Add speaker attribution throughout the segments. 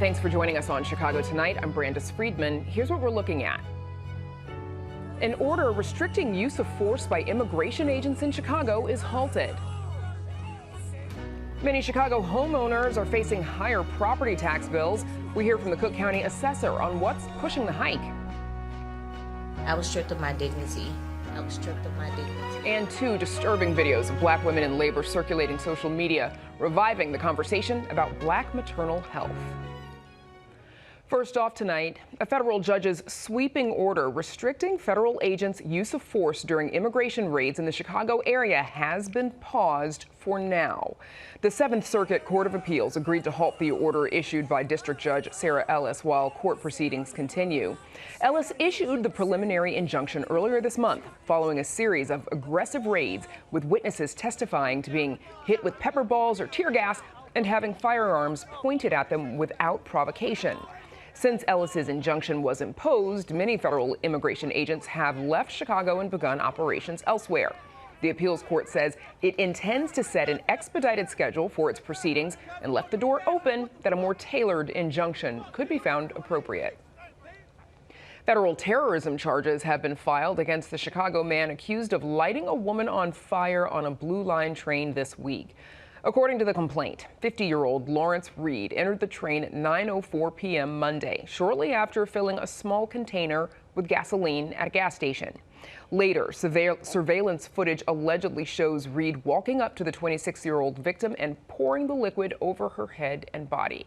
Speaker 1: Thanks for joining us on Chicago Tonight. I'm Brandis Friedman. Here's what we're looking at. An order restricting use of force by immigration agents in Chicago is halted. Many Chicago homeowners are facing higher property tax bills. We hear from the Cook County Assessor on what's pushing the hike.
Speaker 2: I was stripped of my dignity. And
Speaker 1: 2 disturbing videos of black women in labor circulating social media, reviving the conversation about black maternal health. First off tonight, a federal judge's sweeping order restricting federal agents' use of force during immigration raids in the Chicago area has been paused for now. The 7th Circuit Court of Appeals agreed to halt the order issued by District Judge Sarah Ellis while court proceedings continue. Ellis issued the preliminary injunction earlier this month following a series of aggressive raids with witnesses testifying to being hit with pepper balls or tear gas and having firearms pointed at them without provocation. Since Ellis's injunction was imposed, many federal immigration agents have left Chicago and begun operations elsewhere. The appeals court says it intends to set an expedited schedule for its proceedings and left the door open that a more tailored injunction could be found appropriate. Federal terrorism charges have been filed against the Chicago man accused of lighting a woman on fire on a Blue Line train this week. According to the complaint, 50-year-old Lawrence Reed entered the train at 9:04 p.m. Monday, shortly after filling a small container with gasoline at a gas station. Later, surveillance footage allegedly shows Reed walking up to the 26-year-old victim and pouring the liquid over her head and body.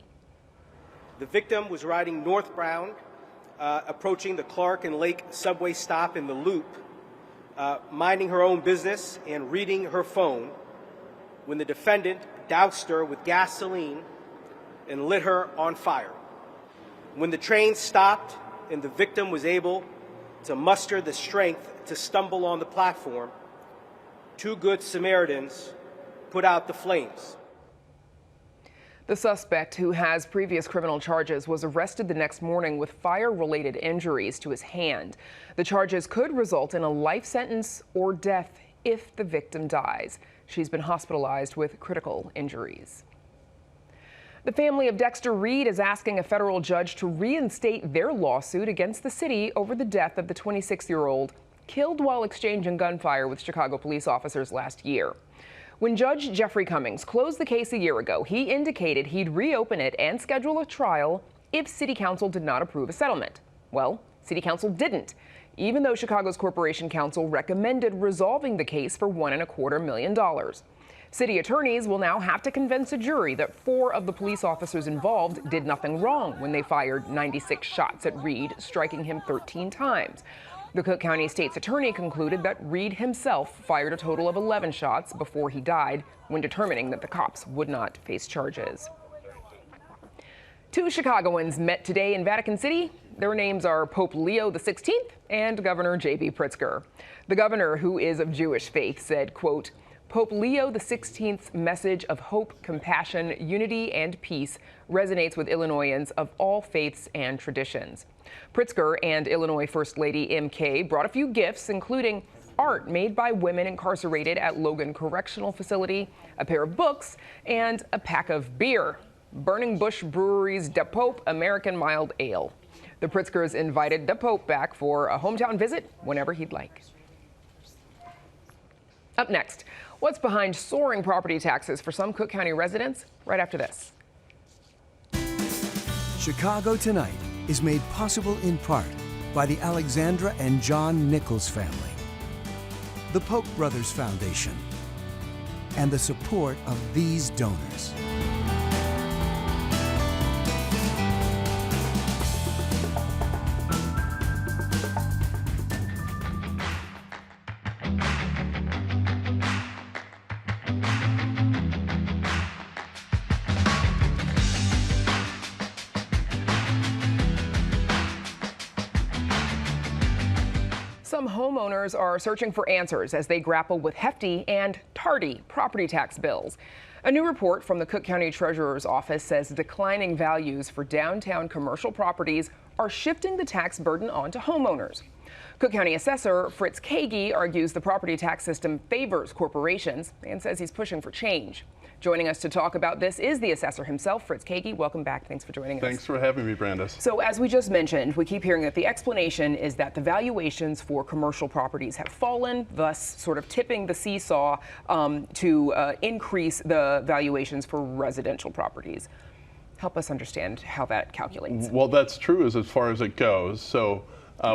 Speaker 3: The victim was riding northbound, approaching the Clark and Lake subway stop in the Loop, minding her own business and reading her phone, when the defendant doused her with gasoline and lit her on fire. When the train stopped and the victim was able to muster the strength to stumble on the platform, 2 good Samaritans put out the flames.
Speaker 1: The suspect, who has previous criminal charges, was arrested the next morning with fire-related injuries to his hand. The charges could result in a life sentence or death if the victim dies. She's been hospitalized with critical injuries. The family of Dexter Reed is asking a federal judge to reinstate their lawsuit against the city over the death of the 26-year-old killed while exchanging gunfire with Chicago police officers last year. When Judge Jeffrey Cummings closed the case a year ago, he indicated he'd reopen it and schedule a trial if City Council did not approve a settlement. Well, City Council didn't, even though Chicago's Corporation Council recommended resolving the case for $1.25 million. City attorneys will now have to convince a jury that 4 of the police officers involved did nothing wrong when they fired 96 shots at Reed, striking him 13 times. The Cook County State's attorney concluded that Reed himself fired a total of 11 shots before he died when determining that the cops would not face charges. 2 Chicagoans met today in Vatican City. Their names are Pope Leo XVI and Governor J.B. Pritzker. The governor, who is of Jewish faith, said, quote, "Pope Leo XVI's message of hope, compassion, unity, and peace resonates with Illinoisans of all faiths and traditions." Pritzker and Illinois First Lady M.K. brought a few gifts, including art made by women incarcerated at Logan Correctional Facility, a pair of books, and a pack of beer. Burning Bush Brewery's De Pope American Mild Ale. The Pritzkers invited De Pope back for a hometown visit whenever he'd like. Up next, what's behind soaring property taxes for some Cook County residents right after this.
Speaker 4: Chicago Tonight is made possible in part by the Alexandra and John Nichols family, the Polk Brothers Foundation, and the support of these donors.
Speaker 1: Some homeowners are searching for answers as they grapple with hefty and tardy property tax bills. A new report from the Cook County Treasurer's Office says declining values for downtown commercial properties are shifting the tax burden onto homeowners. Cook County Assessor Fritz Kaegi argues the property tax system favors corporations and says he's pushing for change. Joining us to talk about this is the assessor himself, Fritz Kaegi. Welcome back. Thanks for joining us.
Speaker 5: Thanks for having me, Brandis.
Speaker 1: So as we just mentioned, we keep hearing that the explanation is that the valuations for commercial properties have fallen, thus sort of tipping the seesaw to increase the valuations for residential properties. Help us understand how that calculates.
Speaker 5: Well, that's true as far as it goes. So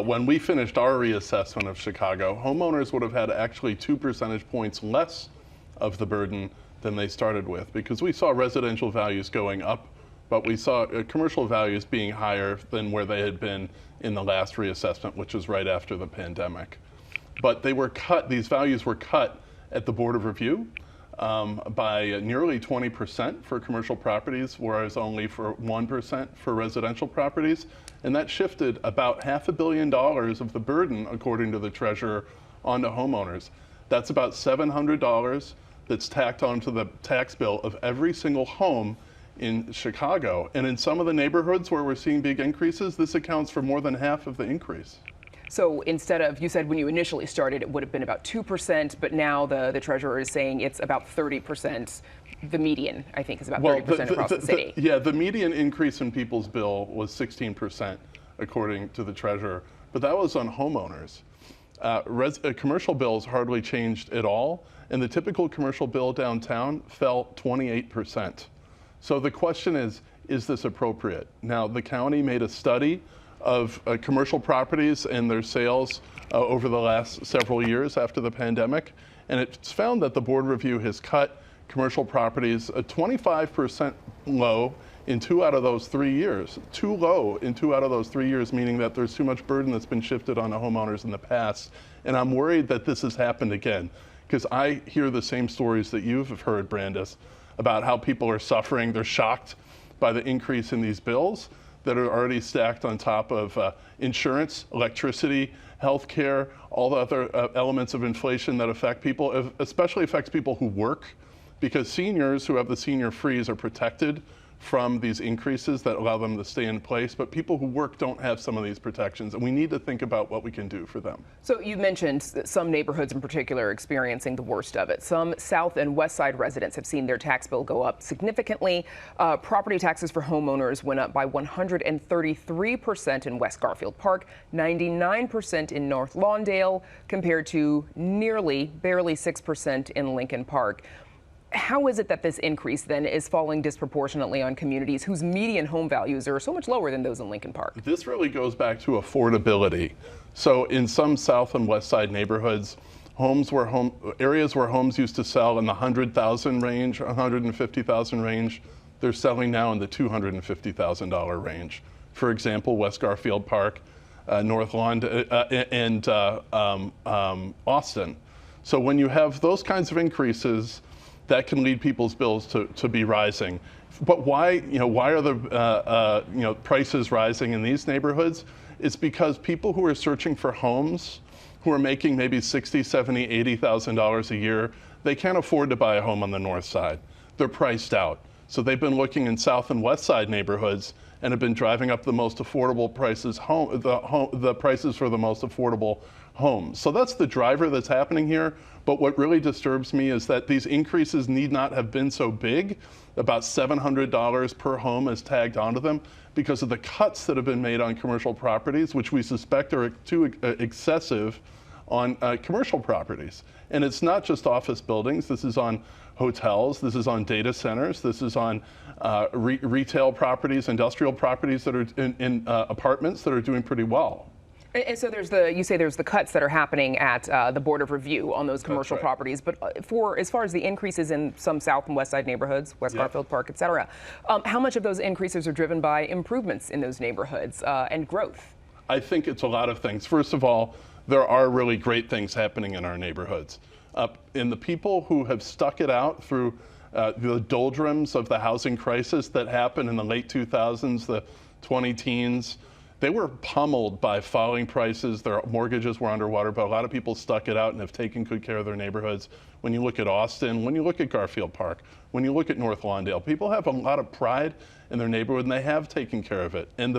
Speaker 5: when we finished our reassessment of Chicago, homeowners would have had actually 2 percentage points less of the burden than they started with, because we saw residential values going up, but we saw commercial values being higher than where they had been in the last reassessment, which was right after the pandemic. But they were cut, these values were cut at the Board of Review by nearly 20% for commercial properties, whereas only for 1% for residential properties. And that shifted about $500 million of the burden, according to the treasurer, onto homeowners. That's about $700 that's tacked onto the tax bill of every single home in Chicago. And in some of the neighborhoods where we're seeing big increases, this accounts for more than half of the increase.
Speaker 1: So instead of, you said when you initially started, it would have been about 2%, but now the treasurer is saying it's about 30%. The median, I think, is about 30% across the city.
Speaker 5: Yeah, the median increase in people's bill was 16%, according to the treasurer, but that was on homeowners. Commercial bills hardly changed at all, and the typical commercial bill downtown fell 28%. So the question is this appropriate? Now, the county made a study of commercial properties and their sales over the last several years after the pandemic, and it's found that the board review has cut commercial properties 25% low in 2 out of those 3 years. Too low in 2 out of those 3 years, meaning that there's too much burden that's been shifted on the homeowners in the past. And I'm worried that this has happened again, because I hear the same stories that you've heard, Brandis, about how people are suffering. They're shocked by the increase in these bills that are already stacked on top of insurance, electricity, healthcare, all the other elements of inflation that affect people, especially affects people who work, because seniors who have the senior freeze are protected from these increases that allow them to stay in place, but people who work don't have some of these protections, and we need to think about what we can do for them.
Speaker 1: So you mentioned some neighborhoods in particular experiencing the worst of it. Some South and West Side residents have seen their tax bill go up significantly. Property taxes for homeowners went up by 133% in West Garfield Park, 99% in North Lawndale, compared to barely 6% in Lincoln Park. How is it that this increase then is falling disproportionately on communities whose median home values are so much lower than those in Lincoln Park?
Speaker 5: This really goes back to affordability. So in some South and West Side neighborhoods, areas where homes used to sell in the $100,000 range, $150,000 range, they're selling now in the $250,000 range. For example, West Garfield Park, North Lawn, and Austin. So when you have those kinds of increases, that can lead people's bills to be rising. But why are the prices rising in these neighborhoods? It's because people who are searching for homes, who are making maybe $60,000, $70,000, $80,000 a year, they can't afford to buy a home on the north side. They're priced out. So they've been looking in South and West Side neighborhoods and have been driving up the most affordable prices, the prices for the most affordable homes. So that's the driver that's happening here. But what really disturbs me is that these increases need not have been so big. About $700 per home is tagged onto them because of the cuts that have been made on commercial properties, which we suspect are too excessive on commercial properties. And it's not just office buildings. This is on hotels. This is on data centers. This is on retail properties, industrial properties that are in apartments that are doing pretty well.
Speaker 1: And so you say there's the cuts that are happening at the Board of Review on those commercial properties, but as far as the increases in some South and West Side neighborhoods, West Garfield Park, et cetera, how much of those increases are driven by improvements in those neighborhoods and growth?
Speaker 5: I think it's a lot of things. First of all, there are really great things happening in our neighborhoods. And the people who have stuck it out through the doldrums of the housing crisis that happened in the late 2000s, the 20-teens, they were pummeled by falling prices. Their mortgages were underwater, but a lot of people stuck it out and have taken good care of their neighborhoods. When you look at Austin, when you look at Garfield Park, when you look at North Lawndale, people have a lot of pride in their neighborhood and they have taken care of it. And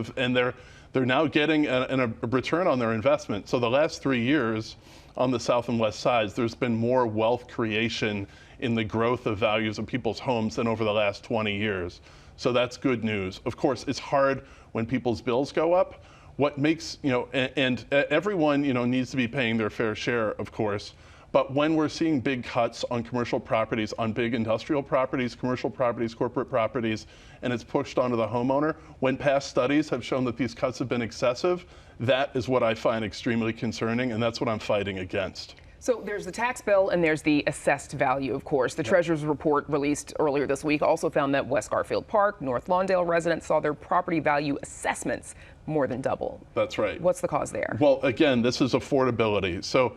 Speaker 5: they're now getting a return on their investment. So the last 3 years on the south and west sides, there's been more wealth creation in the growth of values of people's homes than over the last 20 years. So that's good news. Of course, it's hard when people's bills go up. What makes, and everyone, needs to be paying their fair share, of course. But when we're seeing big cuts on commercial properties, on big industrial properties, commercial properties, corporate properties, and it's pushed onto the homeowner, when past studies have shown that these cuts have been excessive, that is what I find extremely concerning, and that's what I'm fighting against.
Speaker 1: So there's the tax bill and there's the assessed value, of course. The Treasurer's report released earlier this week also found that West Garfield Park, North Lawndale residents saw their property value assessments more than double.
Speaker 5: That's right.
Speaker 1: What's the cause there?
Speaker 5: Well, again, this is affordability. So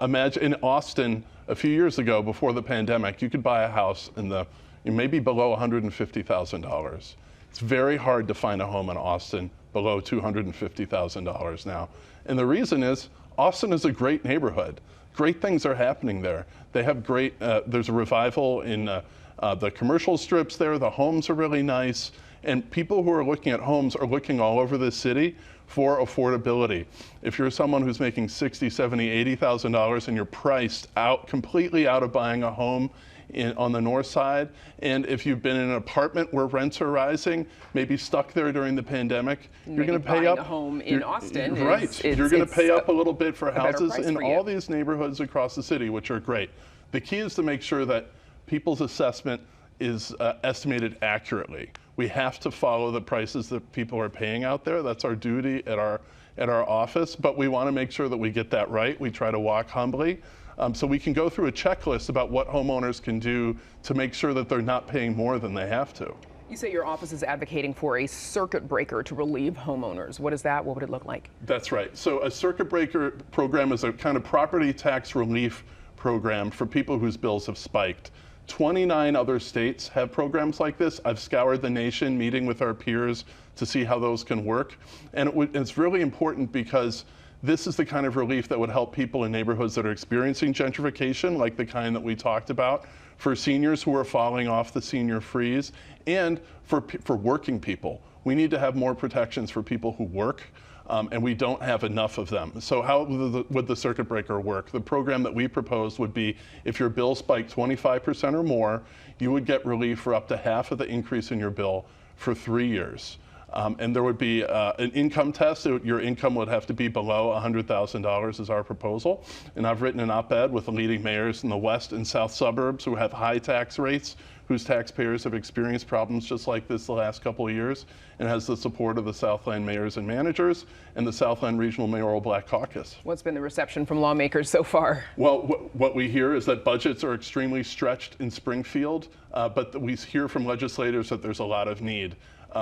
Speaker 5: imagine in Austin a few years ago, before the pandemic, you could buy a house in maybe below $150,000. It's very hard to find a home in Austin below $250,000 now. And the reason is Austin is a great neighborhood. Great things are happening there. They have great, there's a revival in the commercial strips there. The homes are really nice. And people who are looking at homes are looking all over the city for affordability. If you're someone who's making $60,000, $70,000, $80,000 and you're priced out, completely out of buying a home on the north side, and if you've been in an apartment where rents are rising, maybe stuck there during the pandemic, you're going to pay up.
Speaker 1: A home in Austin,
Speaker 5: right? You're going to pay up a little bit for houses in all these neighborhoods across the city, which are great. The key is to make sure that people's assessment is estimated accurately. We have to follow the prices that people are paying out there. That's our duty at our office, but we want to make sure that we get that right. We try to walk humbly. So we can go through a checklist about what homeowners can do to make sure that they're not paying more than they have to.
Speaker 1: You say your office is advocating for a circuit breaker to relieve homeowners. What is that? What would it look like?
Speaker 5: That's right. So a circuit breaker program is a kind of property tax relief program for people whose bills have spiked. 29 other states have programs like this. I've scoured the nation, meeting with our peers to see how those can work. And it's really important because this is the kind of relief that would help people in neighborhoods that are experiencing gentrification, like the kind that we talked about, for seniors who are falling off the senior freeze, and for working people. We need to have more protections for people who work, and we don't have enough of them. So how would the circuit breaker work? The program that we proposed would be if your bill spiked 25% or more, you would get relief for up to half of the increase in your bill for 3 years. And there would be an income test. Your income would have to be below $100,000 is our proposal. And I've written an op-ed with the leading mayors in the west and south suburbs who have high tax rates, whose taxpayers have experienced problems just like this the last couple of years, and has the support of the Southland mayors and managers and the Southland Regional Mayoral Black Caucus.
Speaker 1: What's been the reception from lawmakers so far?
Speaker 5: Well, what we hear is that budgets are extremely stretched in Springfield, but we hear from legislators that there's a lot of need.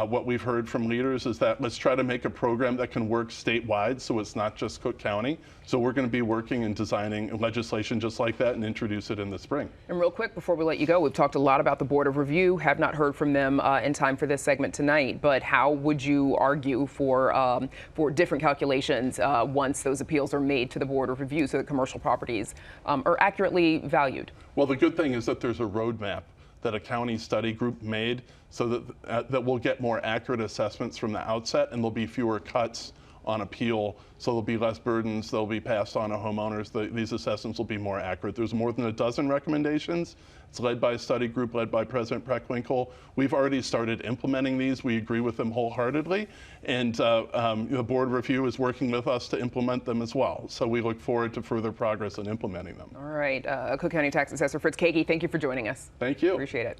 Speaker 5: What we've heard from leaders is that let's try to make a program that can work statewide so it's not just Cook County. So we're going to be working and designing legislation just like that and introduce it in the spring.
Speaker 1: And real quick, before we let you go, we've talked a lot about the Board of Review, have not heard from them in time for this segment tonight, but how would you argue for different calculations once those appeals are made to the Board of Review so that commercial properties are accurately valued?
Speaker 5: Well, the good thing is that there's a roadmap that a county study group made so that we'll get more accurate assessments from the outset, and there'll be fewer cuts on appeal, so there'll be less burdens, they'll be passed on to homeowners. These assessments will be more accurate. There's more than a dozen recommendations. It's led by a study group led by President Preckwinkle. We've already started implementing these. We agree with them wholeheartedly, and the Board of Review is working with us to implement them as well. So we look forward to further progress in implementing them.
Speaker 1: All right, Cook County Tax Assessor Fritz Kaegi, thank you for joining us.
Speaker 5: Thank you.
Speaker 1: Appreciate it.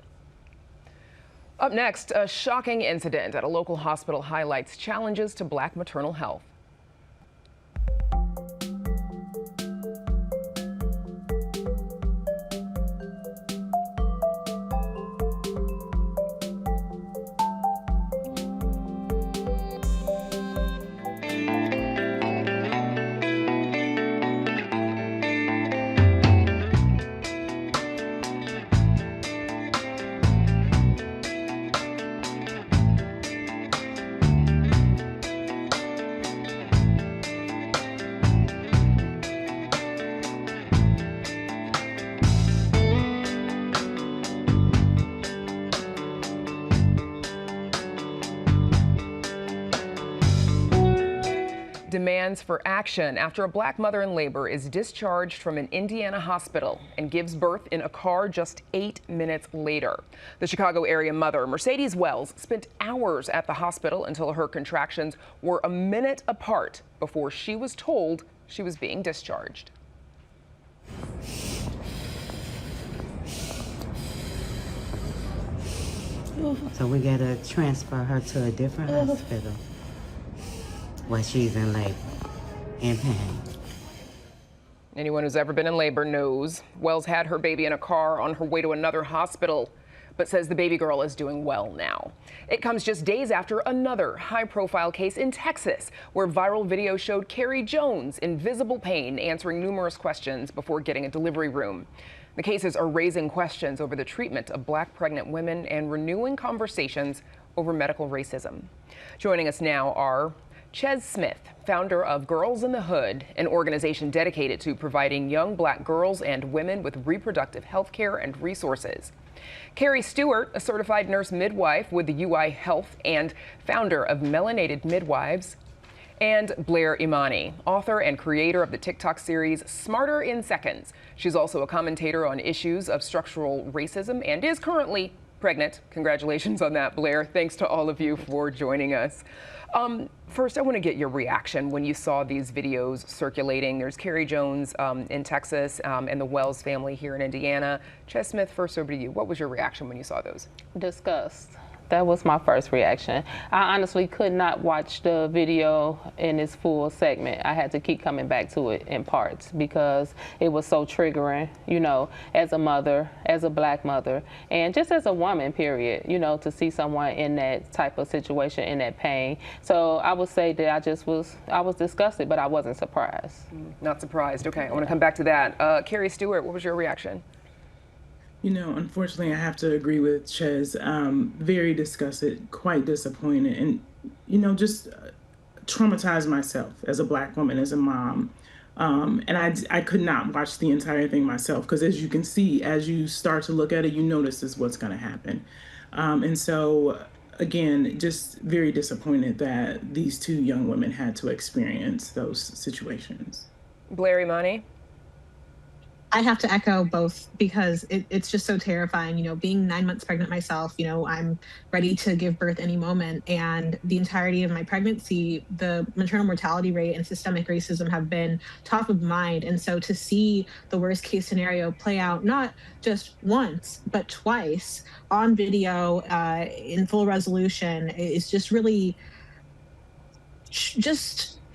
Speaker 1: Up next, a shocking incident at a local hospital highlights challenges to Black maternal health. plans for action after a black mother in labor is discharged from an Indiana hospital and gives birth in a car just 8 minutes later. The Chicago area mother, Mercedes Wells, spent hours at the hospital until her contractions were a minute apart before she was told she was being discharged.
Speaker 6: So we got to transfer her to a different hospital while she's in labor, in pain.
Speaker 1: Anyone who's ever been in labor knows Wells had her baby in a car on her way to another hospital, but says the baby girl is doing well now. It comes just days after another high-profile case in Texas, where viral video showed Carrie Jones in visible pain, answering numerous questions before getting a delivery room. The cases are raising questions over the treatment of black pregnant women and renewing conversations over medical racism. Joining us now are Ches Smith, founder of Girls in the Hood, an organization dedicated to providing young black girls and women with reproductive health care and resources. Carrie Stewart, a certified nurse midwife with the UI Health and founder of Melanated Midwives. And Blair Imani, author and creator of the TikTok series Smarter in Seconds. She's also a commentator on issues of structural racism and is currently pregnant. Congratulations on that, Blair. Thanks to all of you for joining us. First, I want to get your reaction when you saw these videos circulating. There's Carrie Jones in Texas and the Wells family here in Indiana. Ches Smith, first over to you. What was your reaction when you saw those?
Speaker 7: Disgust. That was my first reaction. I honestly could not watch the video in its full segment. I had to keep coming back to it in parts because it was so triggering, you know, as a mother, as a black mother, and just as a woman, period, you know, to see someone in that type of situation, in that pain. So I would say that I was disgusted, but I wasn't surprised.
Speaker 1: Not surprised. Okay, I want to come back to that. Carrie Stewart, what was your reaction?
Speaker 8: You know, unfortunately, I have to agree with Ches. Very disgusted, quite disappointed, and, you know, just traumatized myself as a black woman, as a mom. And I could not watch the entire thing myself because, as you can see, as you start to look at it, you notice is what's going to happen. And so, again, just very disappointed that these two young women had to experience those situations.
Speaker 1: Blair Imani?
Speaker 9: I have to echo both because it's just so terrifying. You know, being 9 months pregnant myself, you know, I'm ready to give birth any moment. And the entirety of my pregnancy, the maternal mortality rate and systemic racism have been top of mind. And so to see the worst case scenario play out, not just once, but twice on video in full resolution is just really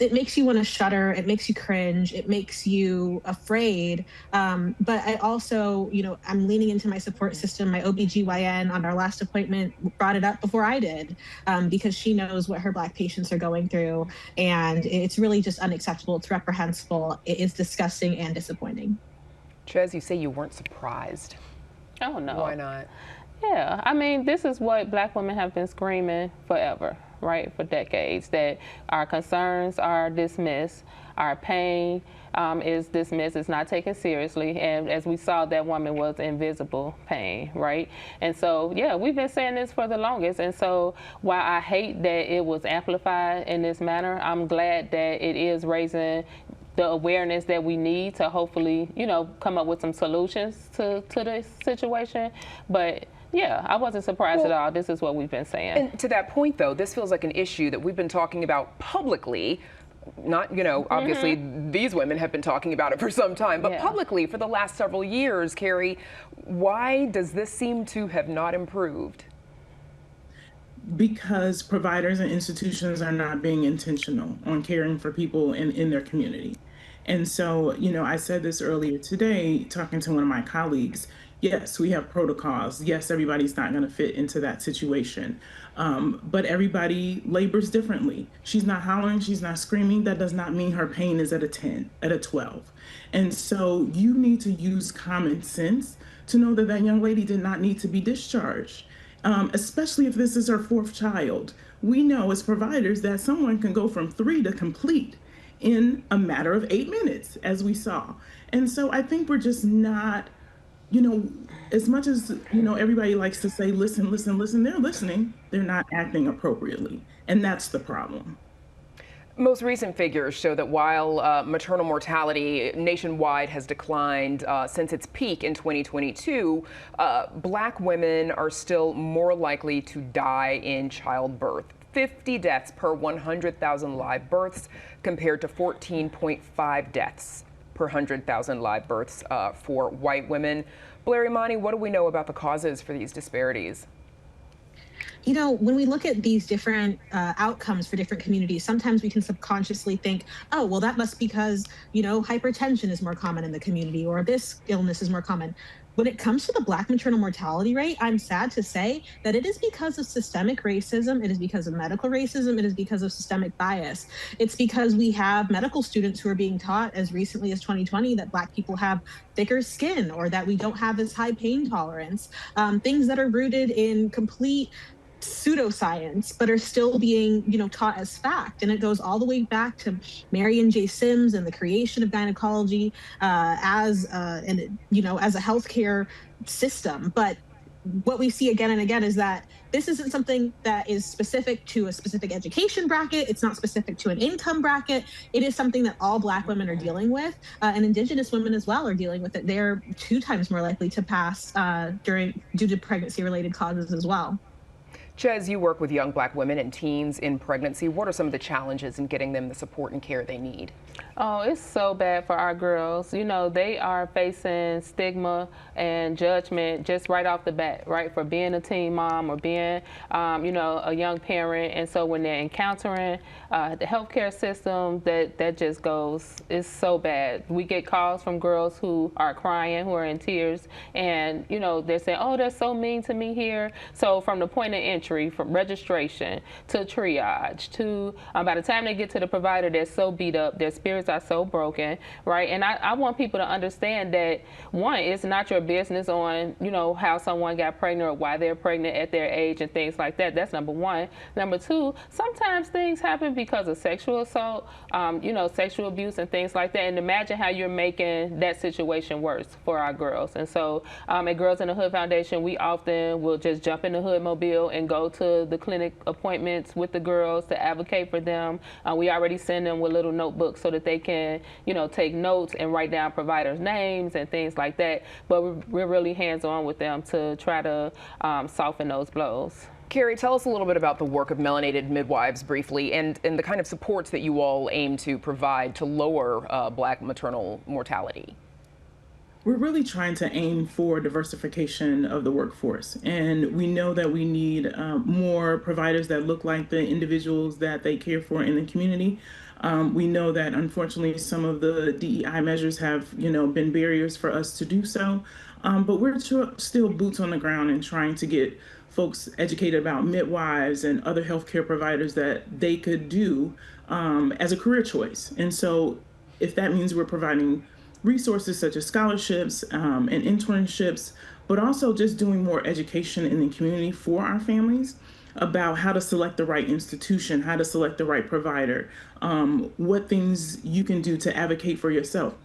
Speaker 9: it makes you want to shudder. It makes you cringe. It makes you afraid. But I also, you know, I'm leaning into my support system. My OBGYN on our last appointment brought it up before I did because she knows what her black patients are going through. And it's really just unacceptable. It's reprehensible. It is disgusting and disappointing.
Speaker 1: Ches, you say you weren't surprised.
Speaker 7: Oh, no.
Speaker 1: Why not?
Speaker 7: Yeah, I mean, this is what black women have been screaming forever, right, for decades, that our concerns are dismissed, our pain is dismissed, it's not taken seriously, and as we saw, that woman was in visible pain, right? And so, yeah, we've been saying this for the longest, and so while I hate that it was amplified in this manner, I'm glad that it is raising the awareness that we need to hopefully, you know, come up with some solutions to this situation, but yeah, I wasn't surprised at all. This is what we've been saying.
Speaker 1: And to that point, though, this feels like an issue that we've been talking about publicly. Not, you know, obviously these women have been talking about it for some time, but publicly for the last several years. Carrie, why does this seem to have not improved?
Speaker 8: Because providers and institutions are not being intentional on caring for people in their community. And so, you know, I said this earlier today, talking to one of my colleagues. Yes, we have protocols. Yes, everybody's not going to fit into that situation. But everybody labors differently. She's not hollering, she's not screaming. That does not mean her pain is at a 10, at a 12. And so you need to use common sense to know that that young lady did not need to be discharged, especially if this is her fourth child. We know as providers that someone can go from 3 to complete in a matter of 8 minutes, as we saw. And so I think we're just not, you know, as much as, you know, everybody likes to say, listen, listen, listen, they're listening, they're not acting appropriately. And that's the problem.
Speaker 1: Most recent figures show that while maternal mortality nationwide has declined since its peak in 2022, Black women are still more likely to die in childbirth. 50 deaths per 100,000 live births compared to 14.5 deaths per 100,000 live births for white women. Blair Imani, what do we know about the causes for these disparities?
Speaker 9: You know, when we look at these different outcomes for different communities, sometimes we can subconsciously think, oh, well, that must be because, you know, hypertension is more common in the community or this illness is more common. When it comes to the Black maternal mortality rate, I'm sad to say that it is because of systemic racism, it is because of medical racism, it is because of systemic bias. It's because we have medical students who are being taught as recently as 2020 that Black people have thicker skin or that we don't have as high pain tolerance, things that are rooted in complete pseudoscience, but are still being, you know, taught as fact. And it goes all the way back to Marion J. Sims and the creation of gynecology as a healthcare system. But what we see again and again is that this isn't something that is specific to a specific education bracket. It's not specific to an income bracket. It is something that all Black women are dealing with, and Indigenous women as well are dealing with it. They're 2 times more likely to pass due to pregnancy-related causes as well.
Speaker 1: Ches, you work with young Black women and teens in pregnancy. What are some of the challenges in getting them the support and care they need?
Speaker 7: Oh, it's so bad for our girls. You know, they are facing stigma and judgment just right off the bat, right, for being a teen mom or being, you know, a young parent. And so when they're encountering the healthcare system, that just goes, it's so bad. We get calls from girls who are crying, who are in tears, and, you know, they're saying, oh, they're so mean to me here. So from the point of entry, from registration to triage to by the time they get to the provider, they're so beat up, their spirits are so broken, right? And I want people to understand that, one, it's not your business on, you know, how someone got pregnant or why they're pregnant at their age and things like that. That's number one. Number two, sometimes things happen because of sexual assault, you know, sexual abuse and things like that. And imagine how you're making that situation worse for our girls. And so at Girls in the Hood Foundation, we often will just jump in the Hood mobile and go to the clinic appointments with the girls to advocate for them. We already send them with little notebooks so that they can, you know, take notes and write down providers' names and things like that. But we're really hands-on with them to try to soften those blows.
Speaker 1: Carrie, tell us a little bit about the work of melanated midwives briefly and the kind of supports that you all aim to provide to lower Black maternal mortality.
Speaker 8: We're really trying to aim for diversification of the workforce. And we know that we need more providers that look like the individuals that they care for in the community. We know that unfortunately some of the DEI measures have, you know, been barriers for us to do so. But we're still boots on the ground and trying to get folks educated about midwives and other healthcare providers that they could do as a career choice. And so if that means we're providing resources such as scholarships and internships, but also just doing more education in the community for our families about how to select the right institution, how to select the right provider, what things you can do to advocate for yourself.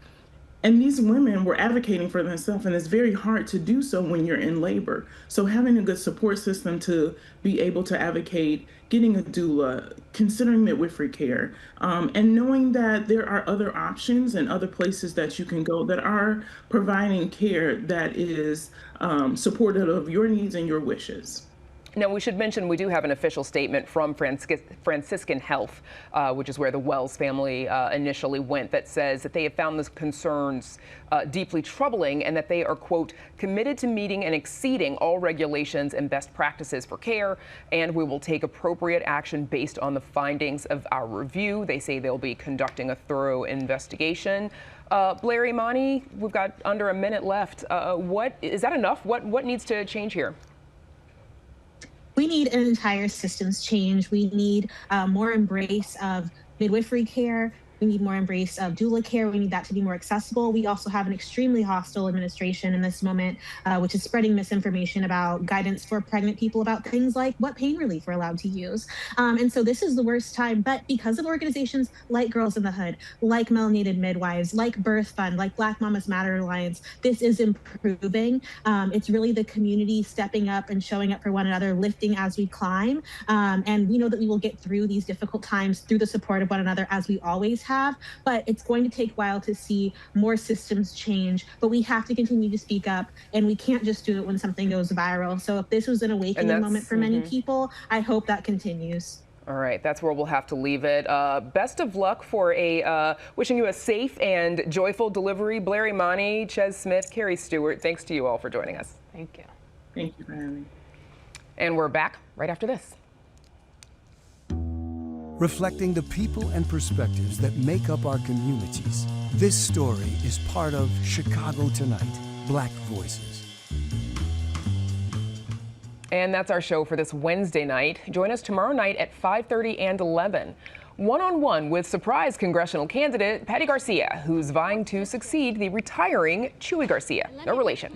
Speaker 8: And these women were advocating for themselves, and it's very hard to do so when you're in labor. So having a good support system to be able to advocate, getting a doula, considering midwifery care, and knowing that there are other options and other places that you can go that are providing care that is supportive of your needs and your wishes.
Speaker 1: Now, we should mention we do have an official statement from Franciscan Health, which is where the Wells family initially went, that says that they have found the concerns deeply troubling and that they are, quote, committed to meeting and exceeding all regulations and best practices for care, and we will take appropriate action based on the findings of our review. They say they'll be conducting a thorough investigation. Blair Imani, we've got under a minute left. Is that enough? What needs to change here?
Speaker 9: We need an entire systems change. We need more embrace of midwifery care. We need more embrace of doula care. We need that to be more accessible. We also have an extremely hostile administration in this moment, which is spreading misinformation about guidance for pregnant people about things like what pain relief we're allowed to use. And so this is the worst time. But because of organizations like Girls in the Hood, like Melanated Midwives, like Birth Fund, like Black Mamas Matter Alliance, this is improving. It's really the community stepping up and showing up for one another, lifting as we climb. And we know that we will get through these difficult times through the support of one another, as we always have. But it's going to take a while to see more systems change. But we have to continue to speak up, and we can't just do it when something goes viral. So if this was an awakening moment for many people, I hope that continues.
Speaker 1: All right, that's where we'll have to leave it. Best of luck for wishing you a safe and joyful delivery. Blair Imani, Ches Smith, Carrie Stewart, thanks to you all for joining us.
Speaker 7: Thank you.
Speaker 8: Thank you for having me.
Speaker 1: And we're back right after this.
Speaker 4: Reflecting the people and perspectives that make up our communities, this story is part of Chicago Tonight, Black Voices.
Speaker 1: And that's our show for this Wednesday night. Join us tomorrow night at 5:30 and 11. One-on-one with surprise congressional candidate Patty Garcia, who's vying to succeed the retiring Chuy Garcia. No relation.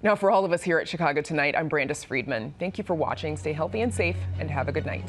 Speaker 1: Now, for all of us here at Chicago Tonight, I'm Brandis Friedman. Thank you for watching. Stay healthy and safe, and have a good night.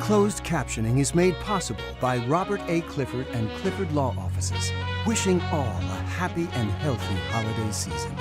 Speaker 4: Closed captioning is made possible by Robert A. Clifford and Clifford Law Offices, wishing all a happy and healthy holiday season.